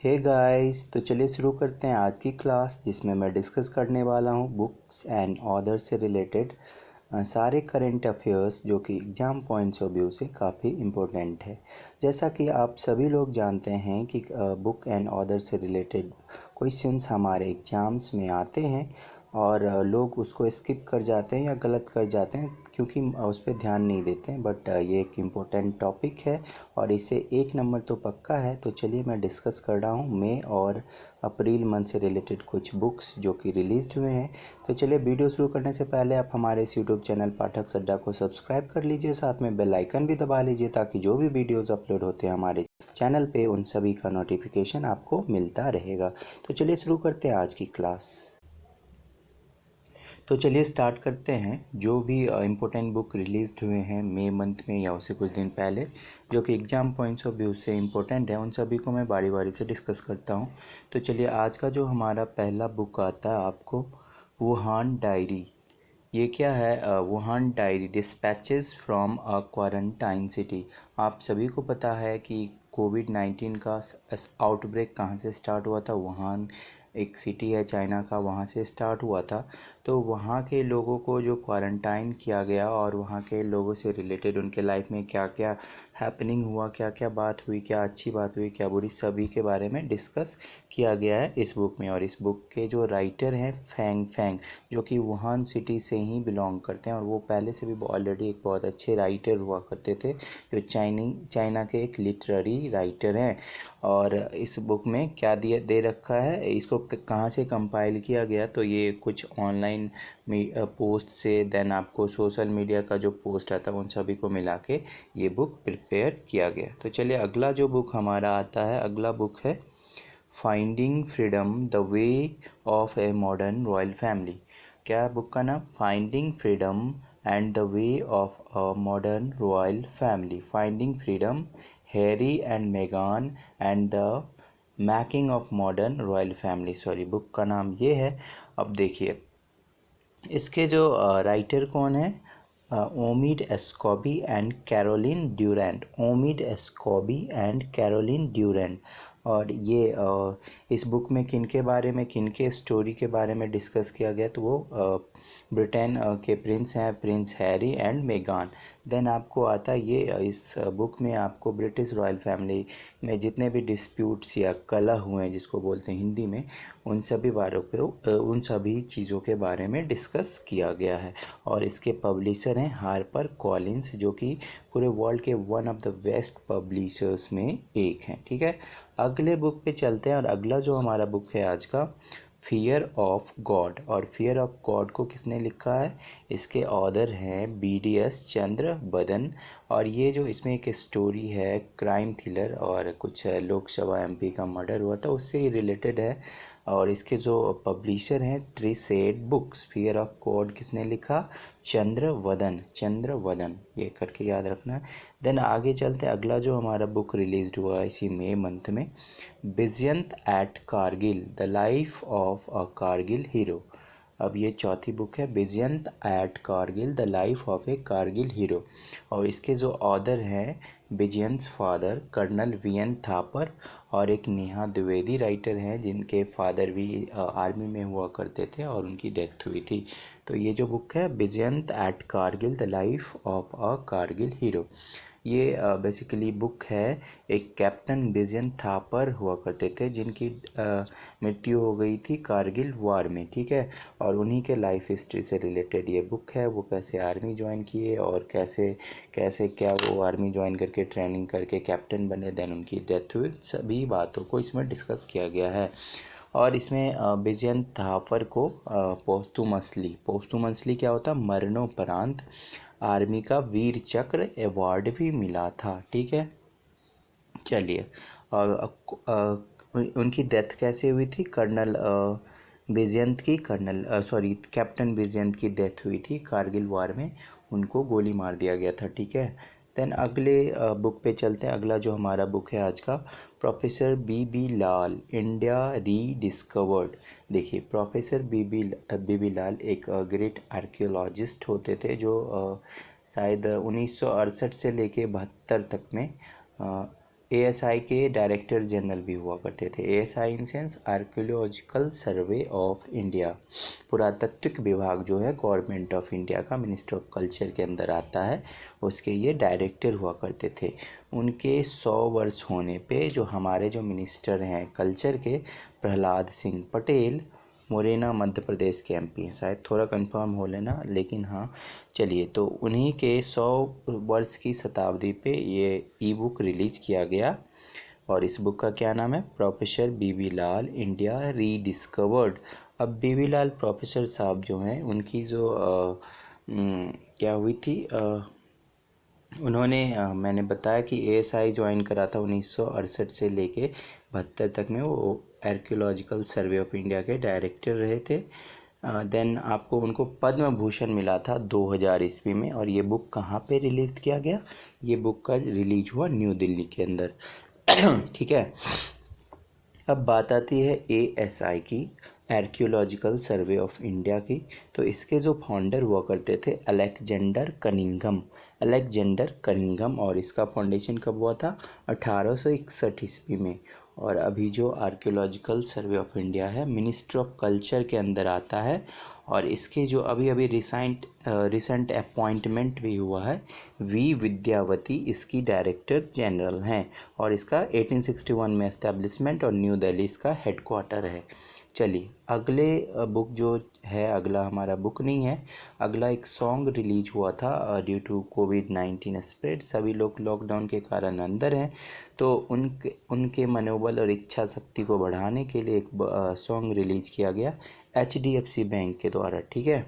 Hey guys, तो चलिए शुरू करते हैं आज की क्लास जिसमें मैं डिस्कस करने वाला हूँ बुक्स एंड ऑथर से रिलेटेड सारे करंट अफेयर्स जो कि एग्ज़ाम पॉइंट्स ऑफ व्यू से काफ़ी इम्पोर्टेंट है। जैसा कि आप सभी लोग जानते हैं कि बुक एंड ऑथर से रिलेटेड क्वेश्चंस हमारे एग्ज़ाम्स में आते हैं और लोग उसको स्किप कर जाते हैं या गलत कर जाते हैं क्योंकि उस पर ध्यान नहीं देते हैं। बट ये एक इम्पोर्टेंट टॉपिक है और इससे 1 नंबर तो पक्का है। तो चलिए मैं डिस्कस कर रहा हूँ मई और अप्रैल मंथ से रिलेटेड कुछ बुक्स जो कि रिलीज़ हुए हैं। तो चलिए वीडियो शुरू करने से पहले आप हमारे इस यूट्यूब चैनल पाठक अड्डा को सब्सक्राइब कर लीजिए, साथ में बेल आइकन भी दबा लीजिए ताकि जो भी वीडियोज़ अपलोड होते हैं हमारे चैनल पे उन सभी का नोटिफिकेशन आपको मिलता रहेगा। तो चलिए शुरू करते हैं आज की क्लास। तो चलिए स्टार्ट करते हैं। जो भी इम्पोर्टेंट बुक रिलीज़ हुए हैं मई मंथ में या उससे कुछ दिन पहले जो कि एग्ज़ाम पॉइंट्स ऑफ व्यू से इम्पोर्टेंट है, उन सभी को मैं बारी बारी से डिस्कस करता हूँ। तो चलिए आज का जो हमारा पहला बुक आता है आपको वुहान डायरी। ये क्या है? Wuhan diary dispatches from a quarantine city. आप सभी को पता है कि कोविड-19 का आउटब्रेक कहाँ से स्टार्ट हुआ था। वुहान एक सिटी है चाइना का, वहाँ से स्टार्ट हुआ था। तो वहाँ के लोगों को जो क्वारंटाइन किया गया और वहाँ के लोगों से रिलेटेड उनके लाइफ में क्या क्या हैपनिंग हुआ, क्या क्या बात हुई, क्या अच्छी बात हुई, क्या बुरी, सभी के बारे में डिस्कस किया गया है इस बुक में। और इस बुक के जो राइटर हैं फैंग फैंग, जो कि वुहान सिटी से ही बिलोंग करते हैं और वो पहले से भी ऑलरेडी एक बहुत अच्छे राइटर हुआ करते थे, जो चाइना के एक लिटरेरी राइटर हैं। और इस बुक में क्या दिया दे रखा है, इसको कहाँ से कंपाइल किया गया, तो ये कुछ ऑनलाइन पोस्ट से देन आपको सोशल मीडिया का जो पोस्ट आता है उन सभी को मिला के ये बुक प्रिपेयर किया गया। तो चलिए अगला जो बुक हमारा आता है, अगला बुक है finding freedom the way of a modern royal family. क्या है बुक का नाम? Finding freedom and the way of a modern royal family. Finding freedom, Harry and Megan and the making of modern royal family. Sorry, book का नाम ये है। अब देखिए इसके जो राइटर कौन है, Omid Escobi and Caroline Durant. Omid Escobi and Caroline Durant. और ये इस बुक में किन के बारे में, किन के स्टोरी के बारे में डिस्कस किया गया, तो वो ब्रिटेन के प्रिंस हैं, प्रिंस हैरी एंड मेगान। देन आपको आता है ये इस बुक में आपको ब्रिटिश रॉयल फैमिली में जितने भी डिस्प्यूट्स या कलह हुए हैं जिसको बोलते हैं हिंदी में, उन सभी बारों पे उन सभी चीज़ों के बारे में डिस्कस किया गया है। और इसके पब्लिशर हैं हार्पर कॉलिन्स, जो कि पूरे वर्ल्ड के one of the best publishers में एक हैं। ठीक है, अगले बुक पे चलते हैं और अगला जो हमारा बुक है आज का फियर ऑफ गॉड। और फियर ऑफ गॉड को किसने लिखा है? इसके ऑथर हैं BDS चंद्र बदन। और ये जो इसमें एक स्टोरी है क्राइम थ्रिलर और कुछ लोकसभा MP का मर्डर हुआ था उससे ही रिलेटेड है। और इसके जो पब्लिशर हैं ट्रिसेड बुक्स। फियर ऑफ गॉड किसने लिखा? चंद्रवदन, चंद्रवदन, ये करके याद रखना। देन आगे चलते, अगला जो हमारा बुक रिलीज हुआ है इसी मई मंथ में, Bijyant at Kargil the life of a Kargil hero. अब ये चौथी बुक है, Bijyant at Kargil the life of a Kargil hero. और इसके जो ऑथर हैं Bijyant father colonel VN Thapar और एक नेहा द्विवेदी राइटर हैं जिनके फादर भी आर्मी में हुआ करते थे और उनकी डेथ हुई थी। तो ये जो बुक है Bijyant at Kargil the life of a Kargil hero, ये बेसिकली बुक है एक कैप्टन बिजयंत थापर हुआ करते थे जिनकी मृत्यु हो गई थी कारगिल वार में। ठीक है, और उन्हीं के लाइफ हिस्ट्री से रिलेटेड ये बुक है। वो कैसे आर्मी ज्वाइन किए और कैसे कैसे क्या वो आर्मी ज्वाइन करके ट्रेनिंग करके कैप्टन बने, देन उनकी डेथ हुई, सभी बातों को इसमें डिस्कस किया गया है। और इसमें बिजयंत थापर को पोस्टुमसली क्या होता है, मरणोपरांत आर्मी का वीर चक्र अवार्ड भी मिला था। ठीक है, चलिए और उनकी डेथ कैसे हुई थी? बिजयंत की कैप्टन बिजयंत की डेथ हुई थी कारगिल वार में, उनको गोली मार दिया गया था। ठीक है, देन अगले बुक पे चलते हैं। अगला जो हमारा बुक है आज का, प्रोफेसर BB लाल इंडिया रीडिस्कवर्ड। देखिए प्रोफेसर BB लाल एक ग्रेट आर्कियोलॉजिस्ट होते थे जो शायद 1968 से लेके 72 तक में एएसआई के डायरेक्टर जनरल भी हुआ करते थे। ASI in sense archaeological survey of India, पुरातत्विक विभाग जो है गवर्नमेंट ऑफ इंडिया का, मिनिस्टर ऑफ कल्चर के अंदर आता है, उसके ये डायरेक्टर हुआ करते थे। उनके 100 वर्ष होने पे जो हमारे जो मिनिस्टर हैं कल्चर के, प्रहलाद सिंह पटेल, मुरैना मध्य प्रदेश के एमपी हैं, शायद थोड़ा कंफर्म हो लेना, लेकिन हाँ चलिए, तो उन्हीं के 100 वर्ष की शताब्दी पे ये ई बुक रिलीज किया गया। और इस बुक का क्या नाम है? प्रोफेसर बीबी लाल इंडिया रीडिस्कवर्ड। अब बीबी लाल प्रोफेसर साहब जो हैं उनकी जो क्या हुई थी, उन्होंने मैंने बताया कि एएसआई ज्वाइन करा था 1968 से लेके 72 तक में, वो आर्कियोलॉजिकल सर्वे ऑफ इंडिया के डायरेक्टर रहे थे। देन आपको उनको पद्म भूषण मिला था 2000 ईस्वी में। और ये बुक कहाँ पे रिलीज किया गया? ये बुक का रिलीज हुआ न्यू दिल्ली के अंदर। ठीक है, अब बात आती है एएसआई की, आर्कियोलॉजिकल सर्वे ऑफ इंडिया की। तो इसके जो फाउंडर हुआ करते थे अलेक्जेंडर कनिंघम, अलेक्जेंडर कनिंघम। और इसका फाउंडेशन कब हुआ था? 1861 ईस्वी में। और अभी जो आर्कियोलॉजिकल सर्वे ऑफ इंडिया है मिनिस्ट्री ऑफ कल्चर के अंदर आता है। और इसके जो अभी अभी रिसेंट अपॉइंटमेंट भी हुआ है, वी विद्यावती इसकी डायरेक्टर जनरल हैं। और इसका 1861 में एस्टेब्लिशमेंट और न्यू दिल्ली इसका हेडक्वार्टर है। चलिए अगले बुक जो है, अगला हमारा बुक नहीं है, अगला एक सॉन्ग रिलीज हुआ था ड्यू टू कोविड-19 स्प्रेड। सभी लोग लॉकडाउन के कारण अंदर हैं, तो उनके मनोबल और इच्छा शक्ति को बढ़ाने के लिए एक सॉन्ग रिलीज किया गया एचडीएफसी बैंक के द्वारा। ठीक है,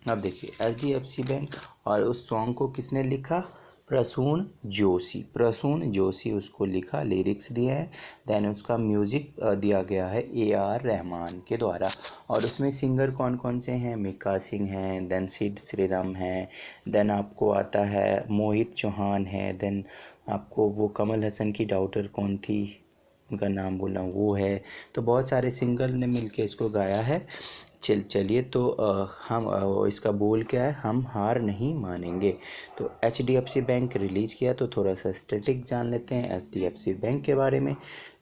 अब देखिए एचडीएफसी बैंक, और उस सॉन्ग को किसने लिखा? प्रसून जोशी, प्रसून जोशी उसको लिखा, लिरिक्स दिए हैं। देन उसका म्यूजिक दिया गया है AR रहमान के द्वारा। और उसमें सिंगर कौन कौन से हैं? मिका सिंह हैं, देन सिड श्रीराम हैं, देन आपको आता है मोहित चौहान है, देन आपको वो कमल हसन की डॉटर कौन थी, उनका नाम बोला वो है। तो बहुत सारे सिंगर ने मिलके इसको गाया है। चलिए, तो इसका बोल क्या है? हम हार नहीं मानेंगे। तो एचडीएफसी बैंक रिलीज़ किया, तो थोड़ा सा स्टैटिक जान लेते हैं एचडीएफसी बैंक के बारे में।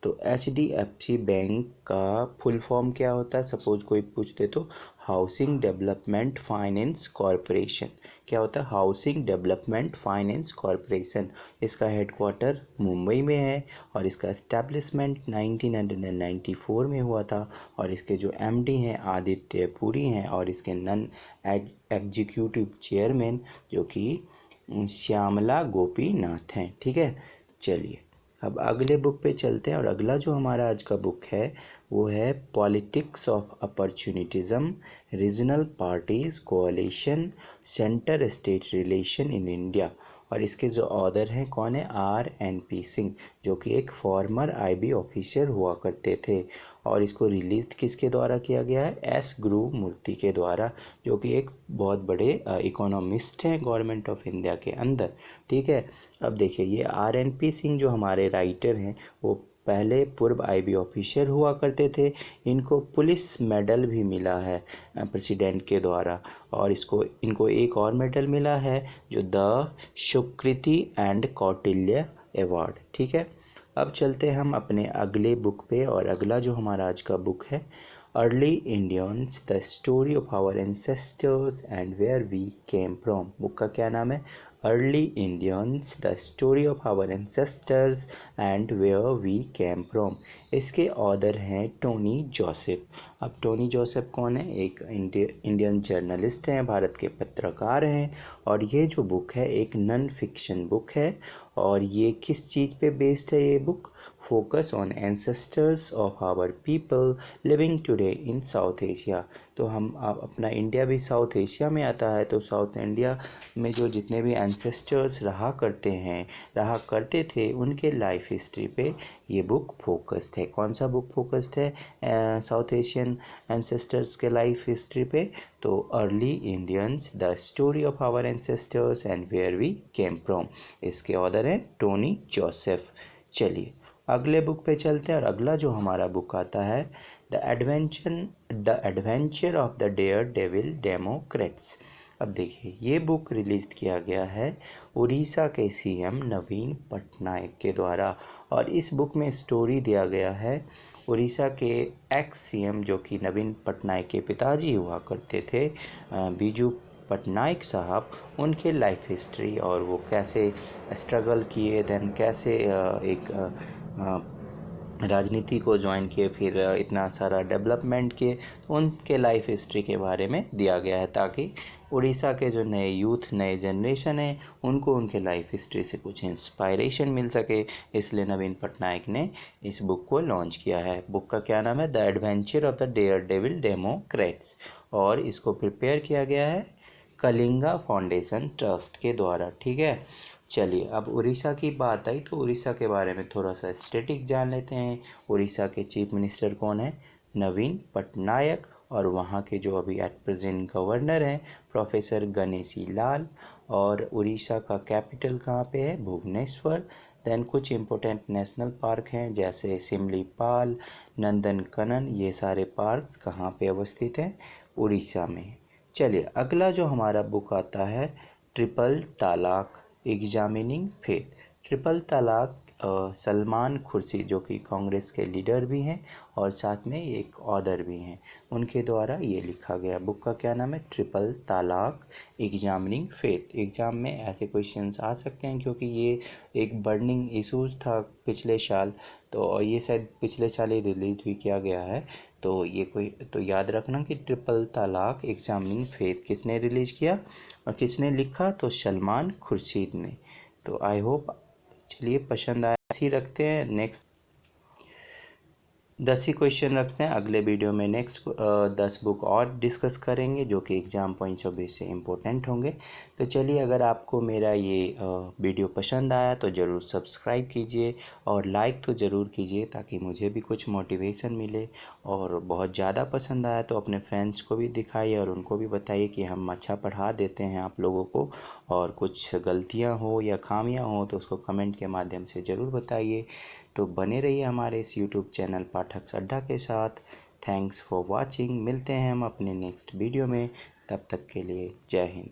तो एचडीएफसी बैंक का फुल फॉर्म क्या होता है? सपोज कोई पूछ दे तो हाउसिंग डेवलपमेंट फाइनेंस कॉरपोरेशन। क्या होता है? Housing development finance corporation. इसका हेडक्वार्टर मुंबई में है। और इसका एस्टेब्लिशमेंट 1994 में हुआ था। और इसके जो एमडी हैं आदित्य पुरी हैं, और इसके नन एग्जीक्यूटिव चेयरमैन जो कि श्यामला गोपीनाथ हैं। ठीक है, चलिए अब अगले बुक पे चलते हैं। और अगला जो हमारा आज का बुक है वो है politics of अपॉर्चुनिटिज्म, regional parties कोalition, centre state relation in India. और इसके जो ऑथर हैं कौन है? RNP सिंह, जो कि एक फॉर्मर IB ऑफिसर हुआ करते थे। और इसको रिलीज किसके द्वारा किया गया है? S गुरुमूर्ति के द्वारा, जो कि एक बहुत बड़े इकोनॉमिस्ट हैं गवर्नमेंट ऑफ इंडिया के अंदर। ठीक है, अब देखिए ये RNP सिंह जो हमारे राइटर हैं वो पहले पूर्व IB ऑफिसर हुआ करते थे। इनको पुलिस मेडल भी मिला है प्रेसिडेंट के द्वारा। और इनको एक और मेडल मिला है जो the Sukriti and Kautilya award. ठीक है, अब चलते हैं हम अपने अगले बुक पे। और अगला जो हमारा आज का बुक है early Indians, the story of our ancestors and where we came from. Book का क्या नाम है? Early Indians, the story of our ancestors and where we came from. इसके ऑथर हैं टोनी जोसेफ। अब टोनी जोसेफ कौन है? एक इंडियन जर्नलिस्ट हैं, भारत के पत्रकार हैं। और ये जो बुक है एक नॉन फिक्शन बुक है। और ये किस चीज़ पे बेस्ड है ये book? Focus on ancestors of our people living today in South Asia. तो हम अपना इंडिया भी साउथ एशिया में आता है, तो साउथ इंडिया में जो जितने भी एंसेस्टर्स रहा करते थे उनके लाइफ हिस्ट्री पे ये बुक फोकस्ड है। कौन सा बुक फोकस्ड है साउथ एशियन एंसेस्टर्स के लाइफ हिस्ट्री पे? तो early Indians, the story of our ancestors and where we came from. इसके ऑथर हैं टोनी जोसेफ। चलिए अगले बुक पे चलते हैं। और अगला जो हमारा बुक आता है the adventure of the daredevil democrats. अब देखिए, ये बुक रिलीज़ किया गया है उड़ीसा के सीएम नवीन पटनायक के द्वारा, और इस बुक में स्टोरी दिया गया है उड़ीसा के एक्स सीएम जो कि नवीन पटनायक के पिताजी हुआ करते थे, बीजू पटनायक साहब, उनके लाइफ हिस्ट्री और वो कैसे स्ट्रगल किए, देन कैसे एक राजनीति को ज्वाइन किए, फिर इतना सारा डेवलपमेंट किए, तो उनके लाइफ हिस्ट्री के बारे में दिया गया है, ताकि उड़ीसा के जो नए यूथ, नए जनरेशन है, उनको उनके लाइफ हिस्ट्री से कुछ इंस्पायरेशन मिल सके। इसलिए नवीन पटनायक ने इस बुक को लॉन्च किया है। बुक का क्या नाम है? The adventure of the daredevil democrats, और इसको प्रिपेयर किया गया है कलिंगा फाउंडेशन ट्रस्ट के द्वारा। ठीक है, चलिए अब उड़ीसा की बात आई तो उड़ीसा के बारे में थोड़ा सा स्टैटिक जान लेते हैं। उड़ीसा के चीफ मिनिस्टर कौन है? नवीन पटनायक, और वहाँ के जो अभी एट प्रेजेंट गवर्नर हैं प्रोफेसर गणेशी लाल, और उड़ीसा का कैपिटल कहाँ पे है? भुवनेश्वर। देन कुछ इम्पोर्टेंट नेशनल पार्क हैं जैसे सिमलीपाल, नंदनकनन, ये सारे पार्क्स कहाँ पे अवस्थित हैं? उड़ीसा में। चलिए अगला जो हमारा बुक आता है ट्रिपल तलाक एग्जामिनिंग फेथ। ट्रिपल तलाक सलमान खुर्शीद जो कि कांग्रेस के लीडर भी हैं और साथ में एक ऑथर भी हैं, उनके द्वारा ये लिखा गया। बुक का क्या नाम है? ट्रिपल तलाक एग्जामिनिंग फेथ। एग्ज़ाम में ऐसे क्वेश्चंस आ सकते हैं क्योंकि ये एक बर्निंग इशूज़ था पिछले साल, तो ये शायद पिछले साल ही रिलीज़ भी किया गया है। तो ये कोई तो याद रखना कि ट्रिपल तलाक एग्जामिनिंग फेथ किसने रिलीज़ किया और किसने लिखा? तो सलमान खुर्शीद ने। तो आई होप, चलिए पसंद आया। ऐसे ही रखते हैं, नेक्स्ट 10 ही क्वेश्चन रखते हैं। अगले वीडियो में नेक्स्ट 10 बुक और डिस्कस करेंगे जो कि एग्ज़ाम पॉइंट्स ऑफ व्यू से इम्पोर्टेंट होंगे। तो चलिए, अगर आपको मेरा ये वीडियो पसंद आया तो ज़रूर सब्सक्राइब कीजिए और लाइक तो ज़रूर कीजिए ताकि मुझे भी कुछ मोटिवेशन मिले। और बहुत ज़्यादा पसंद आया तो अपने फ्रेंड्स को भी दिखाइए और उनको भी बताइए कि हम अच्छा पढ़ा देते हैं आप लोगों को, और कुछ गलतियाँ हो या खामियाँ हो तो उसको कमेंट के माध्यम से ज़रूर बताइए। तो बने रहिए हमारे इस यूट्यूब चैनल पाठक अड्डा के साथ। Thanks for watching. मिलते हैं हम अपने नेक्स्ट वीडियो में, तब तक के लिए जय हिंद।